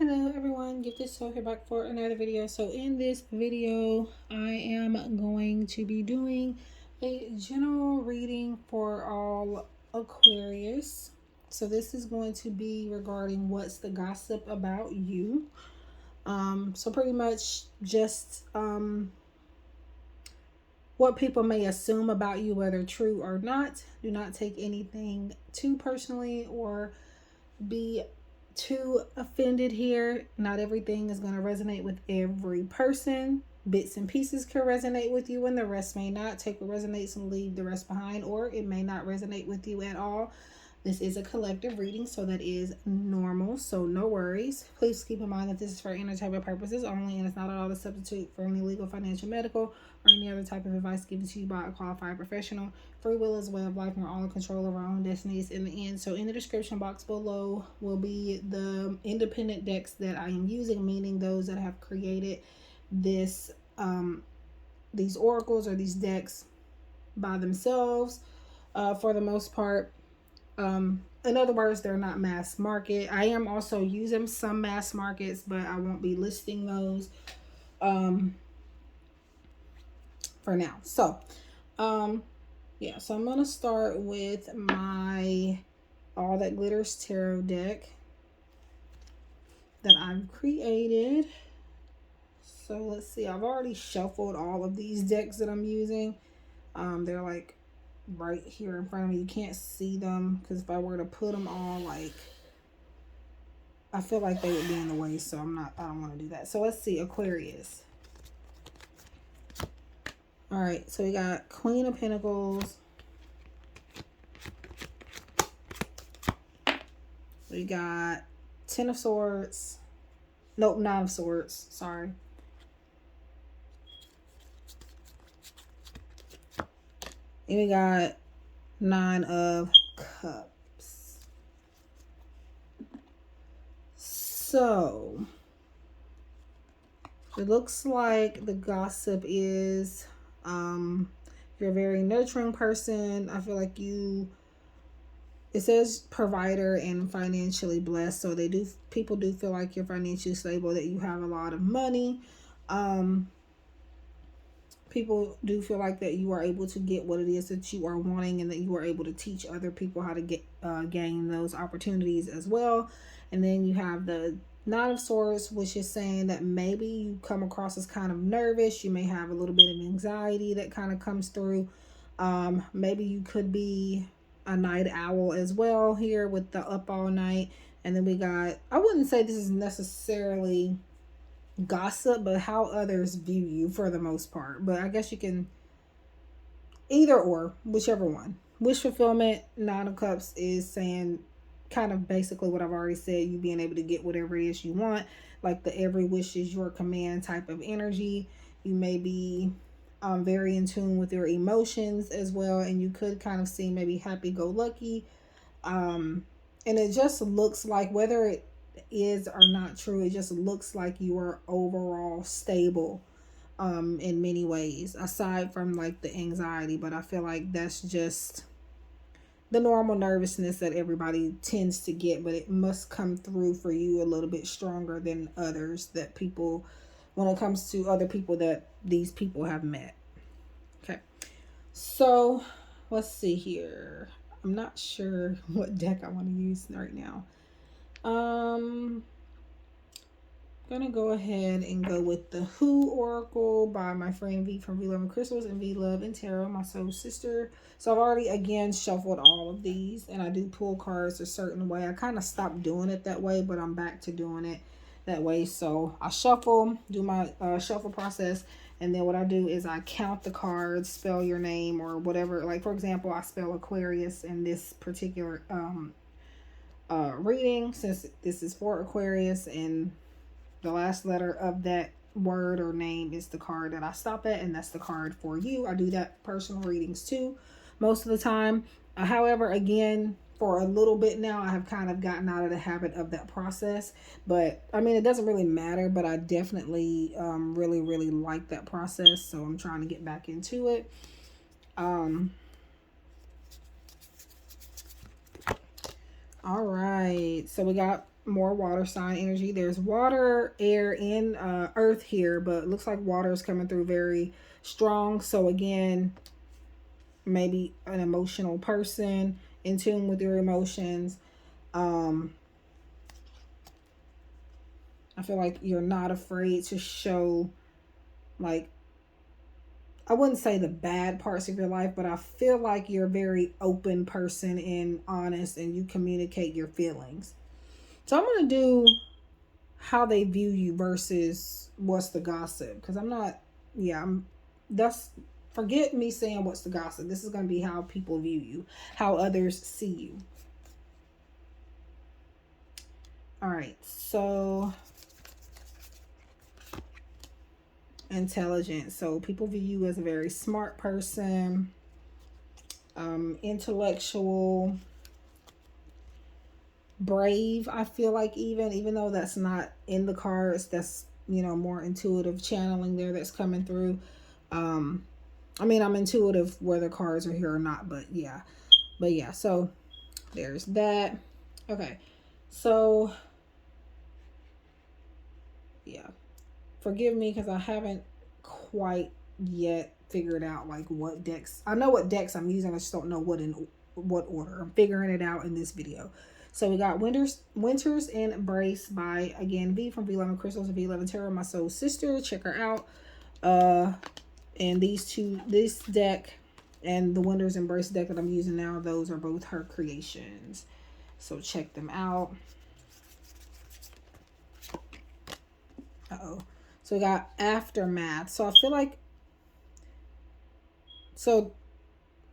Hello everyone, GiftedSoul here back for another video. So in this video, I am going to be doing a general reading for all Aquarius. So this is going to be regarding what's the gossip about you. So pretty much just what people may assume about you, whether true or not. Do not take anything too personally or be too offended here. Not everything is going to resonate with every person. Bits and pieces can resonate with you and the rest may not. Take what resonates and leave the rest behind, or it may not resonate with you at all. This is a collective reading, so that is normal, so no worries. Please keep in mind that this is for entertainment purposes only, and it's not at all a substitute for any legal, financial, medical, or any other type of advice given to you by a qualified professional. Free will is a way of life, and we're all in control of our own destinies in the end. So in the description box below will be the independent decks that I am using, meaning those that have created this these oracles or these decks by themselves for the most part. In other words, they're not mass market. I am also using some mass markets, but I won't be listing those for now. So yeah, so I'm going to start with my All That Glitters Tarot deck that I've created. So let's see, I've already shuffled all of these decks that I'm using. They're like right here in front of me. You can't see them because if I were to put them all, like, I feel like they would be in the way, so I don't want to do that. So let's see, Aquarius. All right, so we got Queen of Pentacles. We got Ten of Swords. Nope, Nine of Swords. Sorry. And we got Nine of Cups. So it looks like the gossip is you're a very nurturing person. I feel like it says provider and financially blessed. So people do feel like you're financially stable, that you have a lot of money. People do feel like that you are able to get what it is that you are wanting, and that you are able to teach other people how to gain those opportunities as well. And then you have the Nine of Swords, which is saying that maybe you come across as kind of nervous. You may have a little bit of anxiety that kind of comes through. Maybe you could be a night owl as well here with the up all night. And then we got, I wouldn't say this is necessarily gossip, but how others view you for the most part. But I guess you can either or, whichever one. Wish fulfillment. Nine of Cups is saying kind of basically what I've already said, you being able to get whatever it is you want, like the every wish is your command type of energy. You may be very in tune with your emotions as well, and you could kind of seem maybe happy-go-lucky. And it just looks like, whether it is or not true, it just looks like you are overall stable in many ways, aside from like the anxiety. But I feel like that's just the normal nervousness that everybody tends to get, but it must come through for you a little bit stronger than others, that people, when it comes to other people that these people have met. Okay, so let's see here. I'm not sure what deck I want to use right now. I'm gonna go ahead and go with the Who Oracle by my friend V from V Love and Crystals and V Love and Tarot, my soul sister. So I've already again shuffled all of these, and I do pull cards a certain way. I kind of stopped doing it that way, but I'm back to doing it that way. So I shuffle, do my shuffle process, and then what I do is I count the cards, spell your name or whatever. Like for example, I spell Aquarius in this particular reading, since this is for Aquarius, and the last letter of that word or name is the card that I stop at, and that's the card for you. I do that personal readings too most of the time. However, again, for a little bit now, I have kind of gotten out of the habit of that process. But I mean, it doesn't really matter, but I definitely really like that process, so I'm trying to get back into it. All right, so we got more water sign energy. There's water, air, and earth here, but it looks like water is coming through very strong. So again, maybe an emotional person, in tune with your emotions. I feel like you're not afraid to show, like, I wouldn't say the bad parts of your life, but I feel like you're a very open person and honest, and you communicate your feelings. So I'm going to do how they view you versus what's the gossip, because I'm not, yeah, that's, forget me saying what's the gossip. This is going to be how people view you, how others see you. All right, so intelligent. So people view you as a very smart person, intellectual, brave. I feel like even though that's not in the cards, that's, you know, more intuitive channeling there that's coming through. I mean, I'm intuitive whether cards are here or not, but yeah. So there's that. Okay, so yeah, forgive me because I haven't quite yet figured out like what decks. I know what decks I'm using, I just don't know what order. I'm figuring it out in this video. So we got Winter's Embrace by, again, V from V11 Crystals and V11 Tarot, my soul sister. Check her out. And this deck and the Winter's Embrace deck that I'm using now, those are both her creations. So check them out. Uh-oh. So we got Aftermath. So I feel like, so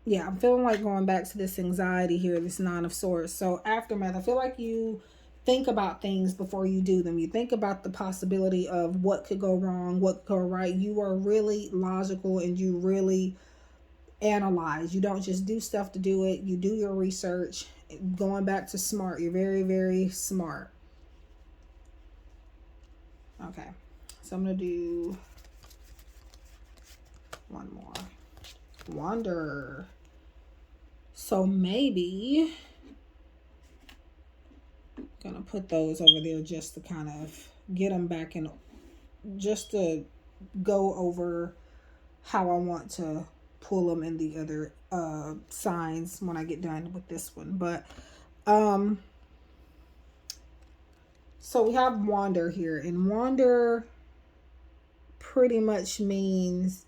yeah, I'm feeling like going back to this anxiety here, this Nine of Swords. So Aftermath, I feel like you think about things before you do them. You think about the possibility of what could go wrong, what could go right. You are really logical and you really analyze. You don't just do stuff to do it. You do your research. Going back to smart, you're very, very smart. Okay, so I'm going to do one more. Wander. So maybe gonna put those over there just to kind of get them back in, just to go over how I want to pull them in the other signs when I get done with this one. But so we have wander here, and wander pretty much means,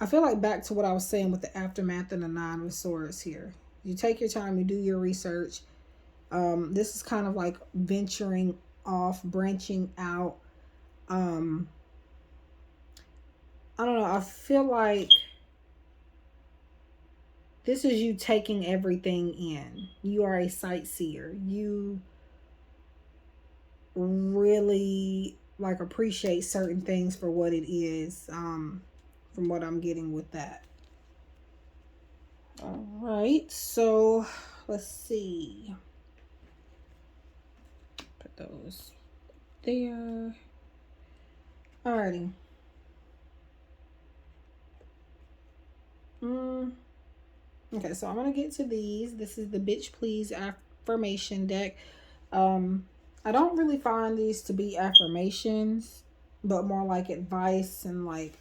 I feel like back to what I was saying with the Aftermath and the Nine of Swords here. You take your time, you do your research. This is kind of like venturing off, branching out. I don't know. I feel like this is you taking everything in. You are a sightseer. You really like appreciate certain things for what it is. From what I'm getting with that. All right, so let's see. Put those there. Alrighty. Okay, so I'm gonna get to these. This is the Bitch Please affirmation deck. I don't really find these to be affirmations, but more like advice and like,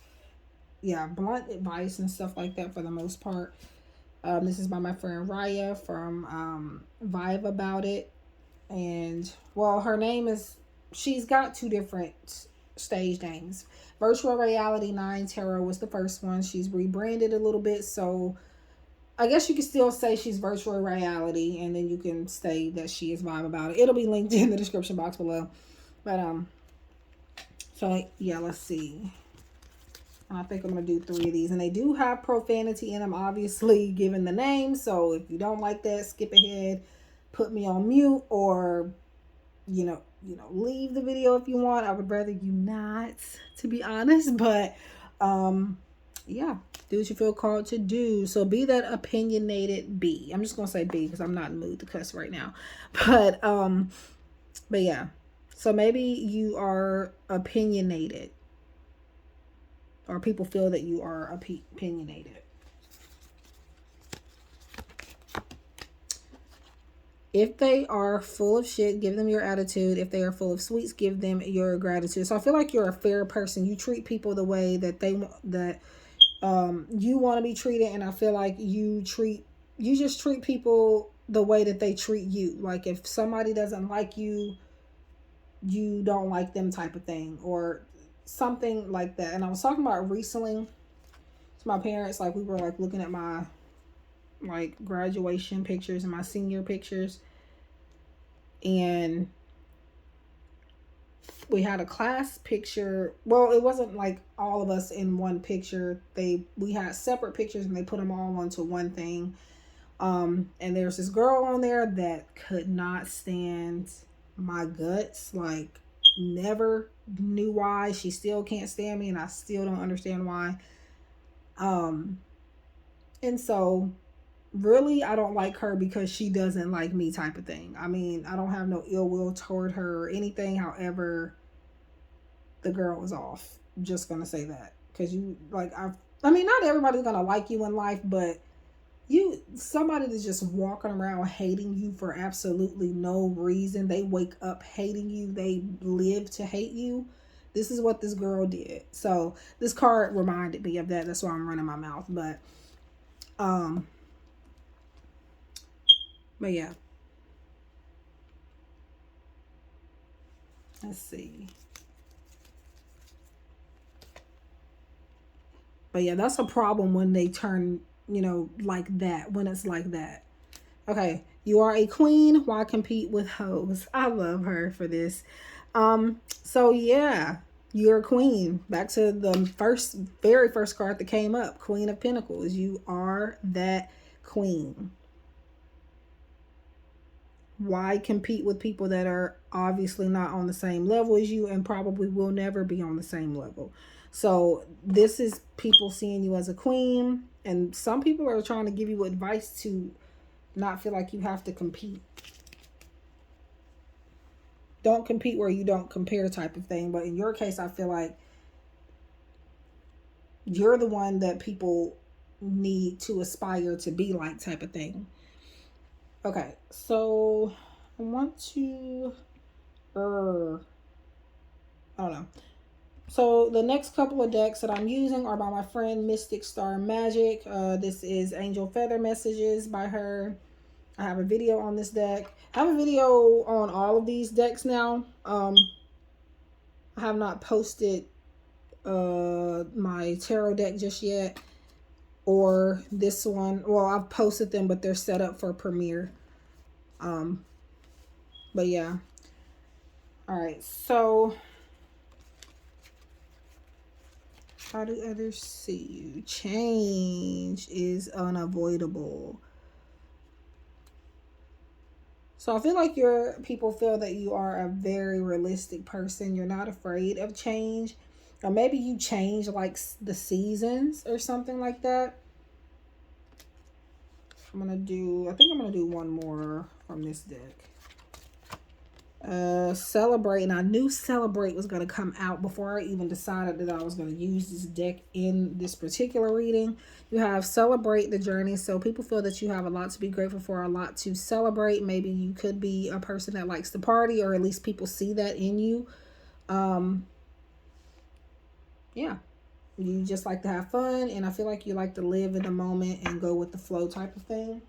yeah, blunt advice and stuff like that for the most part. This is by my friend Raya from Vibe About It. And, well, her name is, she's got two different stage names. Virtual Reality 9 Tarot was the first one. She's rebranded a little bit, so I guess you can still say she's Virtual Reality, and then you can say that she is Vibe About It. It'll be linked in the description box below. But, so, yeah, let's see. I think I'm going to do 3 of these. And they do have profanity in them, obviously, given the name. So if you don't like that, skip ahead, put me on mute, or, you know, leave the video if you want. I would rather you not, to be honest. But, yeah, do what you feel called to do. So be that opinionated bee. I'm just going to say bee because I'm not in the mood to cuss right now. But yeah. So maybe you are opinionated, or people feel that you are opinionated. If they are full of shit, give them your attitude. If they are full of sweets, give them your gratitude. So I feel like you're a fair person. You treat people the way that you want to be treated, and I feel like you just treat people the way that they treat you. Like if somebody doesn't like you, you don't like them type of thing, or something like that. And I was talking about recently to my parents, like we were like looking at my like graduation pictures and my senior pictures, and we had a class picture. Well, it wasn't like all of us in one picture. We had separate pictures and they put them all onto one thing. And there's this girl on there that could not stand my guts. Like, never knew why. She still can't stand me, and I still don't understand why. And so really I don't like her because she doesn't like me type of thing. I mean, I don't have no ill will toward her or anything. However, the girl was off. I'm just gonna say that. Because you like I mean, not everybody's gonna like you in life, but somebody that's just walking around hating you for absolutely no reason. They wake up hating you, they live to hate you. This is what this girl did. So this card reminded me of that. That's why I'm running my mouth. Um but yeah, let's see. But yeah, that's a problem when they turn, like that, when it's like that. Okay, you are a queen. Why compete with hoes? I love her for this. So yeah, you're a queen. Back to the very first card that came up, Queen of Pentacles. You are that queen. Why compete with people that are obviously not on the same level as you and probably will never be on the same level? So this is people seeing you as a queen, and some people are trying to give you advice to not feel like you have to compete. Don't compete where you don't compare type of thing. But in your case, I feel like you're the one that people need to aspire to be like type of thing. Okay, so I want to I don't know. So the next couple of decks that I'm using are by my friend Mystic Star Magic. This is Angel Feather Messages by her. I have a video on this deck. I have a video on all of these decks now. I have not posted my tarot deck just yet, or this one. Well, I've posted them, but they're set up for premiere. But yeah. All right. So, how do others see you? Change is unavoidable. So I feel like people feel that you are a very realistic person. You're not afraid of change. Or maybe you change like the seasons or something like that. I think I'm going to do one more from this deck. Celebrate. And I knew Celebrate was going to come out before I even decided that I was going to use this deck in this particular reading. You have Celebrate the Journey. So people feel that you have a lot to be grateful for, a lot to celebrate. Maybe you could be a person that likes to party, or at least people see that in you. Yeah, you just like to have fun, and I feel like you like to live in the moment and go with the flow type of thing.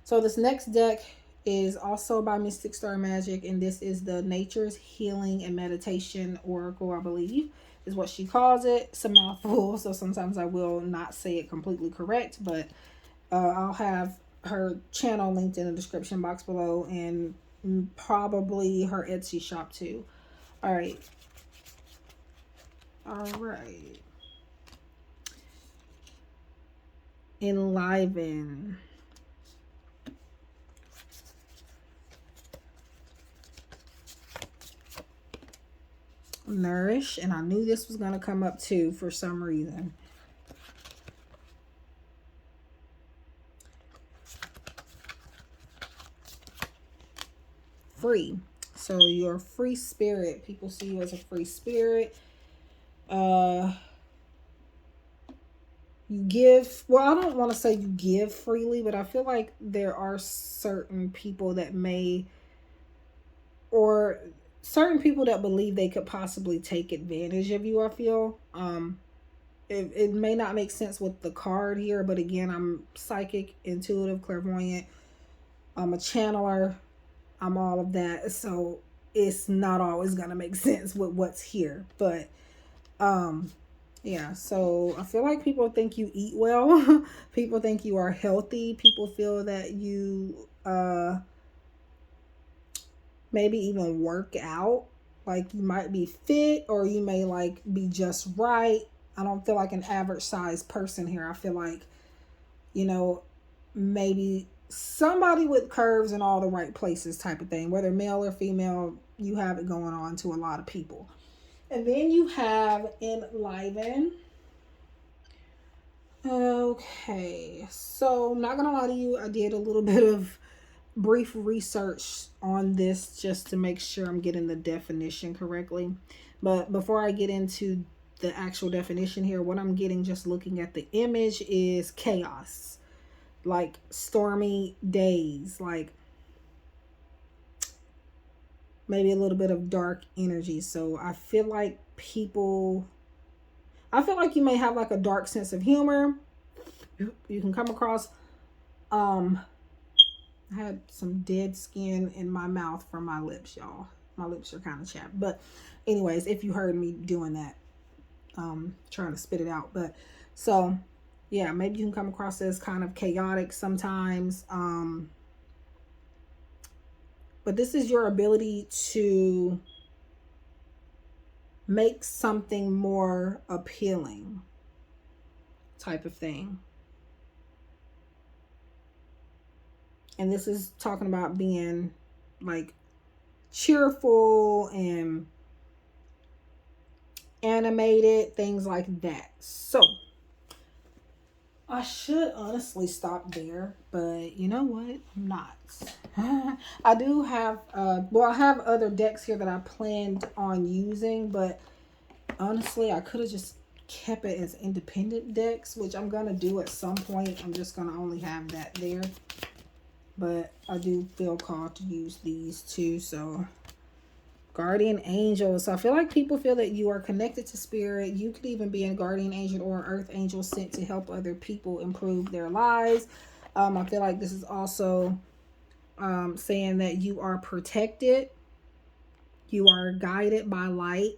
So this next deck is also by Mystic Star Magic, and this is the Nature's Healing and Meditation Oracle, I believe is what she calls it. It's a mouthful, so sometimes I will not say it completely correct, but I'll have her channel linked in the description box below, and probably her Etsy shop too. All right. Enliven. Nourish. And I knew this was going to come up too for some reason. Free. So you're a free spirit. People see you as a free spirit. you give, well, I don't want to say you give freely, but I feel like there are certain people that may, or certain people that believe they could possibly take advantage of you, I feel. It may not make sense with the card here, but again, I'm psychic, intuitive, clairvoyant. I'm a channeler. I'm all of that. So it's not always going to make sense with what's here. But yeah, so I feel like people think you eat well. People think you are healthy. People feel that you maybe even work out. Like you might be fit, or you may like be just right. I don't feel like an average size person here. I feel like, you know, maybe somebody with curves in all the right places type of thing. Whether male or female, you have it going on to a lot of people. And then you have enliven. Okay, so I'm not gonna lie to you, I did a little bit of brief research on this just to make sure I'm getting the definition correctly. But before I get into the actual definition here, what I'm getting just looking at the image is chaos, like stormy days, like maybe a little bit of dark energy. So I feel like you may have like a dark sense of humor. You can come across, um I had some dead skin in my mouth from my lips, y'all. My lips are kind of chapped. But anyways, if you heard me doing that, trying to spit it out. But so yeah, maybe you can come across as kind of chaotic sometimes. But this is your ability to make something more appealing type of thing. And this is talking about being like cheerful and animated, things like that. So I should honestly stop there, but you know what? I'm not. I do have, I have other decks here that I planned on using, but honestly, I could have just kept it as independent decks, which I'm going to do at some point. I'm just going to only have that there. But I do feel called to use these two, so guardian angels. So I feel like people feel that you are connected to spirit. You could even be a guardian angel or earth angel sent to help other people improve their lives. I feel like this is also saying that you are protected. You are guided by light.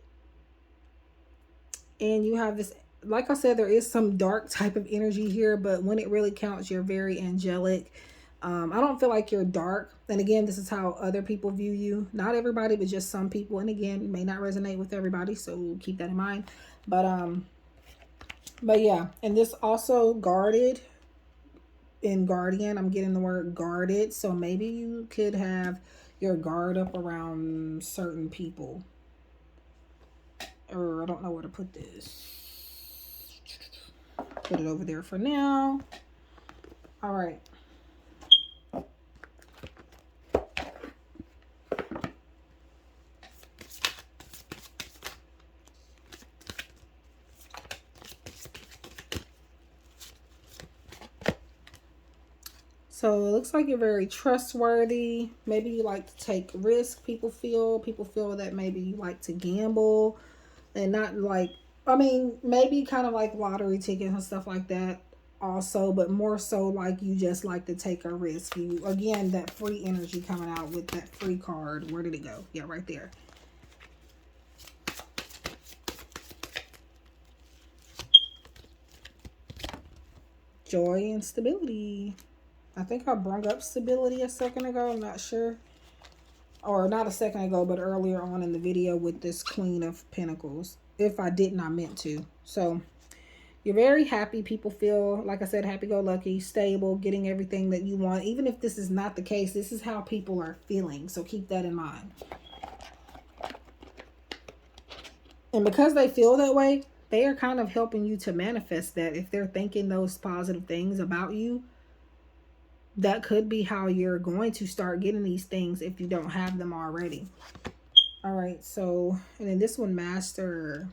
And you have this, like I said, there is some dark type of energy here, but when it really counts, you're very angelic. I don't feel like you're dark. And again, this is how other people view you. Not everybody, but just some people. And again, it may not resonate with everybody, so keep that in mind. But yeah, and this also guarded in guardian. I'm getting the word guarded, so maybe you could have your guard up around certain people. Or I don't know where to put this. Put it over there for now. All right. So it looks like you're very trustworthy. Maybe you like to take risks. People feel that maybe you like to gamble, and not like, I mean, maybe kind of like lottery tickets and stuff like that also, but more so like you just like to take a risk. You, again, that free energy coming out with that free card. Where did it go? Yeah, right there. Joy and stability. I think I brought up stability a second ago. I'm not sure. Or not a second ago, but earlier on in the video with this Queen of Pentacles. If I didn't, I meant to. So you're very happy. People feel, like I said, happy-go-lucky, stable, getting everything that you want. Even if this is not the case, this is how people are feeling. So keep that in mind. And because they feel that way, they are kind of helping you to manifest that. If they're thinking those positive things about you, that could be how you're going to start getting these things if you don't have them already. All right, so, and then this one, master.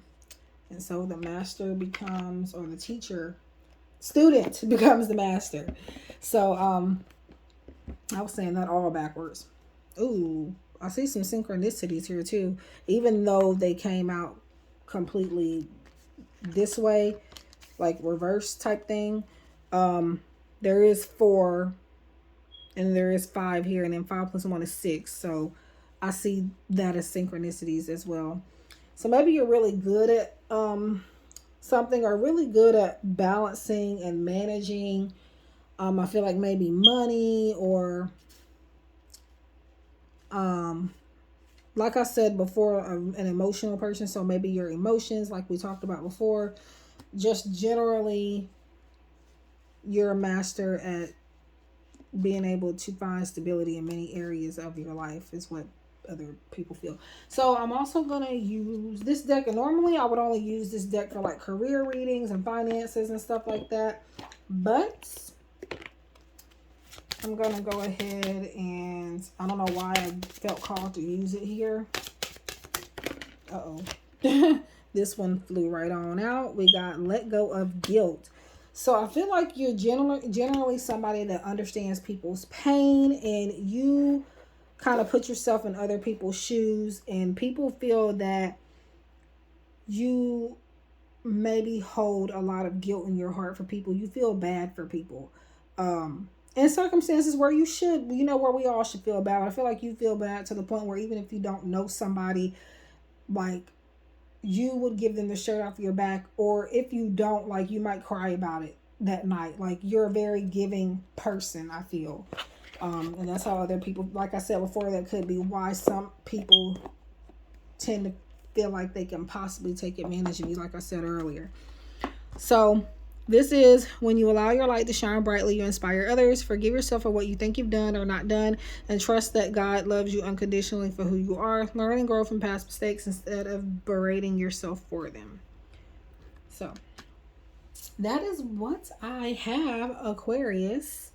And so the master becomes, or the teacher student becomes the master. So I was saying that all backwards. Ooh, I see some synchronicities here too. Even though they came out completely this way, like reverse type thing. There is 4 and there is 5 here, and then 5 plus 1 is 6. So I see that as synchronicities as well. So maybe you're really good at something, or really good at balancing and managing. I feel like maybe money, or like I said before, an emotional person. So maybe your emotions, like we talked about before. Just generally, you're a master at being able to find stability in many areas of your life, is what other people feel. So I'm also going to use this deck, and normally I would only use this deck for like career readings and finances and stuff like that, but I'm going to go ahead and, I don't know why I felt called to use it here. Uh-oh. This one flew right on out. We got let go of guilt. So I feel like you're generally somebody that understands people's pain, and you kind of put yourself in other people's shoes, and people feel that you maybe hold a lot of guilt in your heart for people. You feel bad for people. In circumstances where you should, where we all should feel bad. I feel like you feel bad to the point where even if you don't know somebody, like, you would give them the shirt off your back, or if you don't, like, you might cry about it that night. Like, you're a very giving person, I feel. And that's how other people, like I said before, that could be why some people tend to feel like they can possibly take advantage of you, like I said earlier. So this is when you allow your light to shine brightly, you inspire others. Forgive yourself for what you think you've done or not done, and trust that God loves you unconditionally for who you are. Learn and grow from past mistakes instead of berating yourself for them. So that is what I have, Aquarius,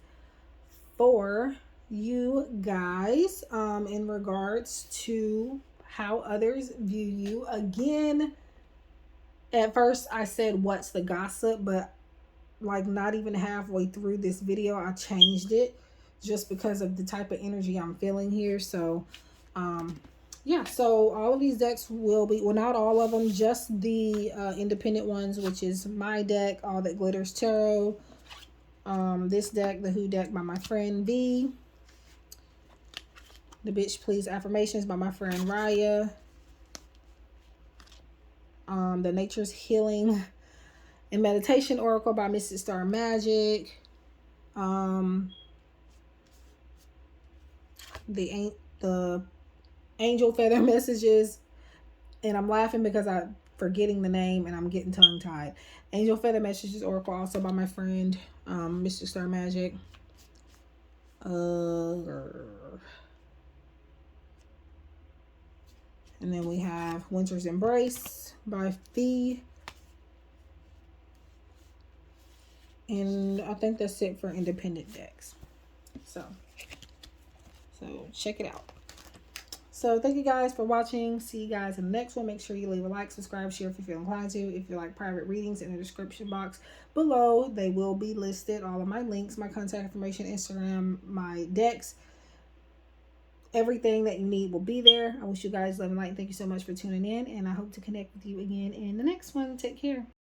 for you guys, in regards to how others view you. Again, at first I said, what's the gossip? But like not even halfway through this video, I changed it just because of the type of energy I'm feeling here. So yeah, so all of these decks will be, well, not all of them, just the independent ones, which is my deck, All That Glitters Tarot. This deck, the Who deck by my friend V. The Bitch Please Affirmations by my friend Raya. The Nature's Healing and Meditation Oracle by Mystic Star Magic. The Angel Feather Messages, and I'm laughing because I'm forgetting the name and I'm getting tongue tied. Angel Feather Messages Oracle, also by my friend Mystic Star Magic. And then we have Winter's Embrace by Fee. And I think that's it for independent decks. So check it out. So thank you guys for watching. See you guys in the next one. Make sure you leave a like, subscribe, share if you feel inclined to. If you like private readings, in the description box below, they will be listed. All of my links, my contact information, Instagram, my decks, everything that you need will be there. I wish you guys love and light. Thank you so much for tuning in, and I hope to connect with you again in the next one. Take care.